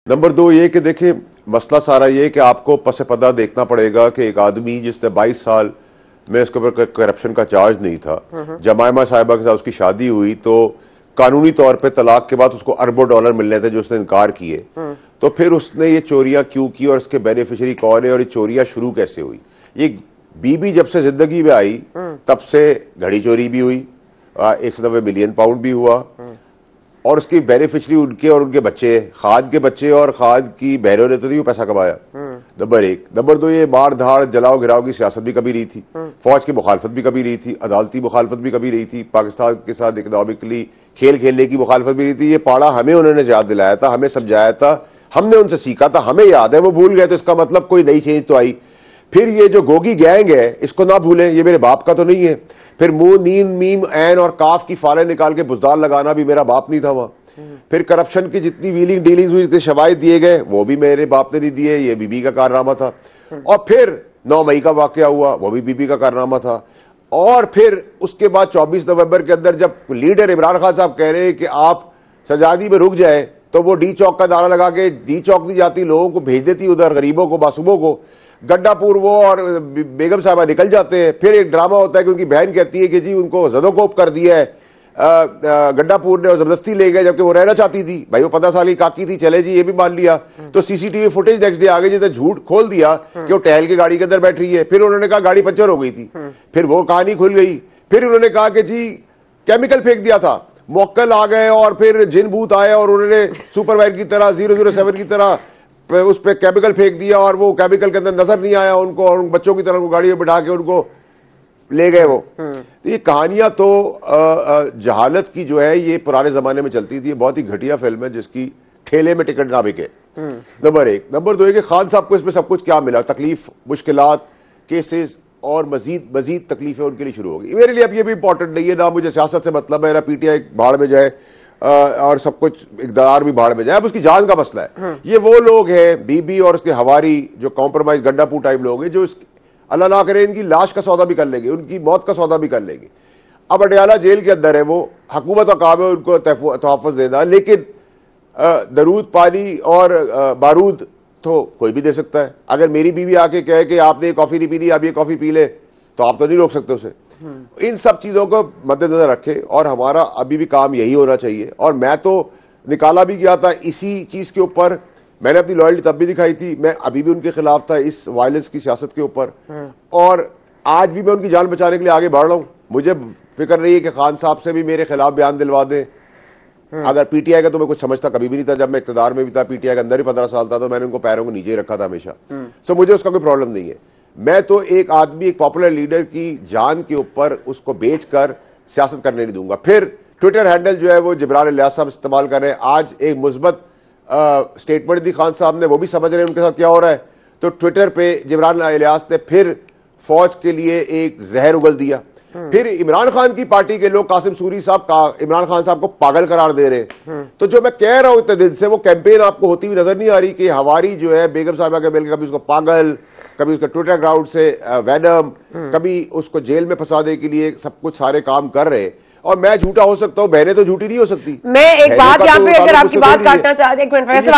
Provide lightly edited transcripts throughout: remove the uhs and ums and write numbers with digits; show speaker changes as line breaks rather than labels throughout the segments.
Number दो ये कि देखिए मसला सारा ये कि आपको पस पदा देखना पड़ेगा कि एक आदमी जिसने 22 साल में उसके ऊपर करप्शन का चार्ज नहीं था, जमायमा साहिबा के साथ उसकी शादी हुई तो कानूनी तौर पे तलाक के बाद उसको अरबों डॉलर मिलने थे जो उसने इनकार किए। तो फिर उसने ये चोरियां क्यों की और इसके बेनिफिशियरी कौन है और ये चोरियां शुरू कैसे हुई? ये बीबी जब से जिंदगी में आई तब से घड़ी चोरी भी हुई, 190 मिलियन पाउंड भी हुआ और उसकी बेनिफिशियरी उनके और उनके बच्चे, खाद के बच्चे और खाद की बहनों ने तो नहीं वो पैसा कमाया। नंबर एक। नंबर दो, ये मार धाड़ जलाओ गिराओ की सियासत भी कभी नहीं थी, फौज की मुखालफत भी कभी नहीं थी, अदालती मुखालफत भी कभी नहीं थी, पाकिस्तान के साथ इकोनॉमिकली खेल खेलने की मुखालफत भी नहीं थी। ये पाड़ा हमें उन्होंने याद दिलाया था, हमें समझाया था, हमने उनसे सीखा था, हमें याद है, वो भूल गए तो इसका मतलब कोई नई चेंज तो आई। फिर ये जो गोगी गैंग है इसको ना भूलें, ये मेरे बाप का तो नहीं है। फिर मुंह नीम मीम ऐन और काफ की फाले निकाल के बुजदार लगाना भी मेरा बाप नहीं था वहां। फिर करप्शन की जितनी व्हीलिंग डीलिंग हुई, जितने शवाहिद दिए गए वो भी मेरे बाप ने नहीं दिए, ये बीबी का कारनामा था। और फिर 9 मई का वाकया हुआ, वो भी बीबी का कारनामा था। और फिर उसके बाद 24 नवंबर के अंदर जब लीडर इमरान खान साहब कह रहे हैं कि आप सजादी में रुक जाए, तो वो डी चौक का नारा लगा के डी चौक नहीं जाती, लोगों को भेज देती उधर, गरीबों को, मासूमों को। गड्डापुर वो और बेगम साहबा निकल जाते हैं। फिर एक ड्रामा होता है कि उनकी बहन कहती है कि जी उनको जदोकोप कर दिया है गड्डापुर ने और जबरदस्ती ले गए, जबकि वो रहना चाहती थी। भाई वो 15 साल की काकी थी, चले जी ये भी मान लिया। तो सीसीटीवी फुटेज नेक्स्ट डे आ गई जिसने झूठ खोल दिया कि वो टहल के गाड़ी के अंदर बैठ रही है। फिर उन्होंने कहा गाड़ी पंचर हो गई थी, फिर वो कहानी खुल गई। फिर उन्होंने कहा कि जी केमिकल फेंक दिया था, मोक्कल आ गए और फिर जिन भूत आए और उन्होंने सुपरवाइजर की तरह 007 की तरह उस पर केमिकल फेंक दिया और वो केमिकल के अंदर नजर नहीं आया उनको और बच्चों की तरह गाड़ी में बिठा के उनको ले गए वो। तो ये कहानियां तो जहालत की जो है ये पुराने जमाने में चलती थी। बहुत ही घटिया फिल्म है जिसकी ठेले में टिकट ना बिके। नंबर एक। नंबर दो है कि खान साहब को इसमें सब कुछ क्या मिला, तकलीफ, मुश्किलात, केसेस और मजीद तकलीफें उनके लिए शुरू होगी। मेरे लिए अब ये भी इंपॉर्टेंट नहीं है, ना मुझे सियासत से मतलब है, ना पीटीआई भाड़ में जाए और सब कुछ इक़्तिदार भी भाड़ में जाए। अब उसकी जान का मसला है। ये वो लोग हैं बीबी और उसके हवारी जो कॉम्प्रोमाइज गड्डापुर टाइप लोग हैं जो अल्लाह ना करे इनकी लाश का सौदा भी कर लेंगे, उनकी मौत का सौदा भी कर लेंगे। अब अडयाला जेल के अंदर है, वो हुकूमत का काम है उनको तहफ़्फ़ुज़ देना, लेकिन दरूद पानी और बारूद तो कोई भी दे सकता है। अगर मेरी बीवी आके कहे कि आपने कॉफी नहीं पीनी, आप ये कॉफी पी ले, तो आप तो नहीं रोक सकते उसे। इन सब चीजों को मद्देनजर रखें और हमारा अभी भी काम यही होना चाहिए। और मैं तो निकाला भी गया था इसी चीज के ऊपर, मैंने अपनी लॉयल्टी तब भी दिखाई थी, मैं अभी भी उनके खिलाफ था इस वायलेंस की सियासत के ऊपर, और आज भी मैं उनकी जान बचाने के लिए आगे बढ़ रहा हूं। मुझे फिक्र नहीं है कि खान साहब से भी मेरे खिलाफ बयान दिलवा दें। अगर पीटीआई का तो मैं कुछ समझता कभी भी नहीं था, जब मैं इक़्तिदार में भी था, पीटीआई के अंदर ही 15 साल था, तो मैंने उनको पैरों को नीचे ही रखा था हमेशा। सो मुझे उसका कोई प्रॉब्लम नहीं है। मैं तो एक आदमी, एक पॉपुलर लीडर की जान के ऊपर उसको बेचकर सियासत करने नहीं दूंगा। फिर ट्विटर हैंडल जो है वो जिब्रान इलियास साहब इस्तेमाल कर रहे हैं। आज एक मुस्बत स्टेटमेंट दी खान साहब ने, वो भी समझ रहे हैं उनके साथ क्या हो रहा है। तो ट्विटर पे जिब्रान इलियास ने फिर फौज के लिए एक जहर उगल दिया। फिर इमरान खान की पार्टी के लोग कासिम सूरी साहब इमरान खान साहब को पागल करार दे रहे हैं। तो जो मैं कह रहा हूं इतने दिन से, वो कैंपेन आपको होती हुई नजर नहीं आ रही कि हवारी जो है बेगम साहिबा के मिलकर कभी उसको पागल, कभी उसका ट्विटर ग्राउंड से वैनम, कभी उसको जेल में फंसाने के लिए सब कुछ सारे काम कर रहे हैं। और मैं झूठा हो सकता हूं, बहनें तो झूठी नहीं हो सकती।
मैं एक बात यहाँ पे अगर आपकी बात काटना चाहते, एक मिनट, वैसे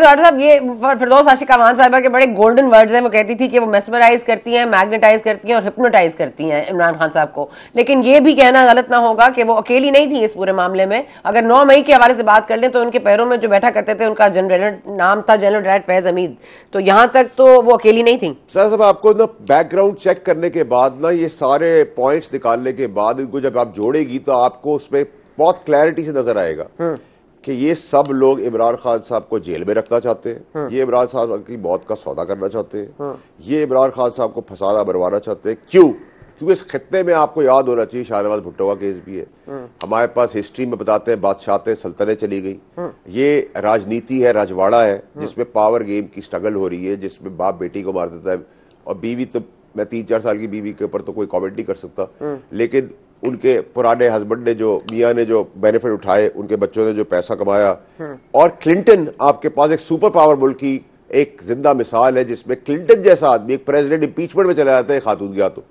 साहब ये फिरदौस आशिका खान साहिबा के बड़े गोल्डन वर्ड्स हैं। वो कहती थी कि वो मेस्मराइज करती हैं, मैग्नेटाइज करती हैं और हिप्नोटाइज करती हैं इमरान खान साहब को। लेकिन ये भी कहना गलत ना होगा कि वो अकेली नहीं थी इस पूरे मामले में। अगर 9 मई के हवाले से बात कर लें तो उनके पैरों में जो बैठा करते थे उनका जनरल नाम था जनरल डायरेक्टर फैज हमीद। तो यहां तक तो वो अकेली नहीं थी।
सर साहब आपको ना बैकग्राउंड चेक करने के बाद ना, ये सारे पॉइंट्स निकालने के बाद इनको जब आप जोड़ेगी तो आपको उसमें बहुत क्लैरिटी से नजर आएगा कि ये सब लोग इमरान खान साहब को जेल में रखना चाहते हैं, ये इमरान साहब की मौत का सौदा करना चाहते हैं, ये इमरान खान साहब को फसाना बरवाना चाहते हैं। क्यों? क्योंकि इस खित्ते में आपको याद होना चाहिए शाहनवाज भुट्टो का केस भी है। हमारे पास हिस्ट्री में बताते हैं बादशाहतें, सल्तनतें चली गई। ये राजनीति है, राजवाड़ा है, जिसमें पावर गेम की स्ट्रगल हो रही है, जिसमें बाप बेटी को मार देता है। और बीवी तो, मैं 3-4 साल की बीवी के ऊपर तो कोई कॉमेंट नहीं कर सकता, लेकिन उनके पुराने हस्बैंड ने, जो मियाँ ने जो बेनिफिट उठाए, उनके बच्चों ने जो पैसा कमाया। और क्लिंटन आपके पास एक सुपर पावर मुल्क की एक जिंदा मिसाल है जिसमें क्लिंटन जैसा आदमी एक प्रेसिडेंट इंपीचमेंट में चला जाता है खातून गया तो